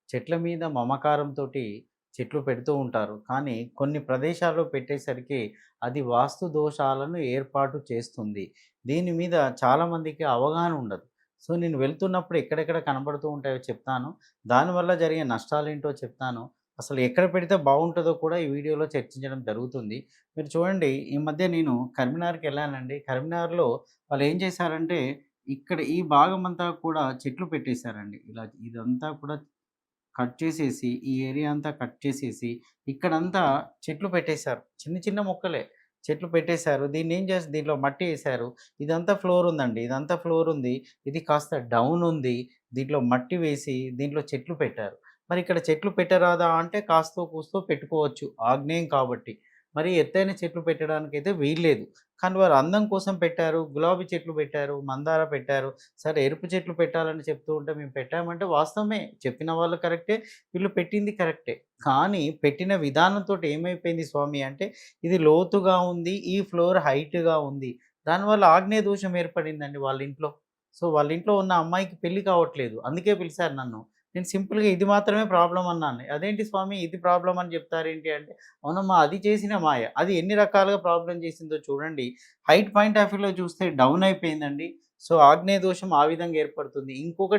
చెట్ల మీద మమకారంతోటి చెట్లు పెడుతూ ఉంటారు. కానీ కొన్ని ప్రదేశాల్లో పెట్టేసరికి అది వాస్తు దోషాలను ఏర్పాటు చేస్తుంది. దీని మీద చాలామందికి అవగాహన ఉండదు. సో, నేను వెళ్తున్నప్పుడు ఎక్కడెక్కడ కనబడుతూ ఉంటాయో చెప్తాను. దానివల్ల జరిగే నష్టాలేంటో చెప్తాను. అసలు ఎక్కడ పెడితే బావుంటదో కూడా ఈ వీడియోలో చర్చించడం జరుగుతుంది. మీరు చూడండి, ఈ మధ్య నేను కరీంనగర్‌కెళ్ళానండి. కరీంనగర్‌లో వాళ్ళేం చేశారంటే, ఇక్కడ ఈ భాగమంతా కూడా చెట్లు పెట్టేశారండి. ఇలా ఇదంతా కూడా కట్ చేసేసి, ఈ ఏరియా అంతా కట్ చేసేసి, ఇక్కడంతా చెట్లు పెట్టేశారు. చిన్న చిన్న మొక్కలే. చెట్లు పెట్టేశారు. దీంట్లో మట్టి ఏశారు. ఇదంతా ఫ్లోర్ ఉందండి. ఇదంతా ఫ్లోర్ ఉంది. ఇది కాస్త డౌన్ ఉంది. దీంట్లో మట్టి వేసి, దీంట్లో చెట్లు పెట్టారు. మరి ఇక్కడ చెట్లు పెట్టరాదా అంటే కాస్తో కూస్తో పెట్టుకోవచ్చు. ఆగ్నేయం కాబట్టి. మరి ఎత్తైన చెట్లు పెట్టడానికైతే వీల్లేదు. కానీ వారు అందం కోసం పెట్టారు. గులాబీ చెట్లు పెట్టారు. మందార పెట్టారు. సరే, ఎరుపు చెట్లు పెట్టాలని చెప్తూ ఉంటే మేము పెట్టామంటే వాస్తవమే. చెప్పిన వాళ్ళు కరెక్టే. వీళ్ళు పెట్టింది కరెక్టే. కానీ పెట్టిన విధానంతోటి ఏమైపోయింది స్వామి అంటే, ఇది లోతుగా ఉంది. ఈ ఫ్లోర్ హైట్‌గా ఉంది. దానివల్ల ఆగ్నేయ దోషం ఏర్పడిందండి వాళ్ళ ఇంట్లో. సో, వాళ్ళ ఇంట్లో ఉన్న అమ్మాయికి పెళ్లి కావట్లేదు. అందుకే పిలిసారు నన్ను. నేను సింపుల్‌గా ఇది మాత్రమే ప్రాబ్లమ్ అన్నాను. అదేంటి స్వామి ఇది ప్రాబ్లమ్ అని చెప్తారేంటి అంటే, అవునమ్మా అది చేసిన మాయ. అది ఎన్ని రకాలుగా ప్రాబ్లమ్ చేసిందో చూడండి. హైట్ పాయింట్ ఆఫ్ వ్యూలో చూస్తే డౌన్ అయిపోయిందండి. సో, ఆగ్నేయ దోషం ఆ విధంగా ఏర్పడుతుంది. ఇంకొకటి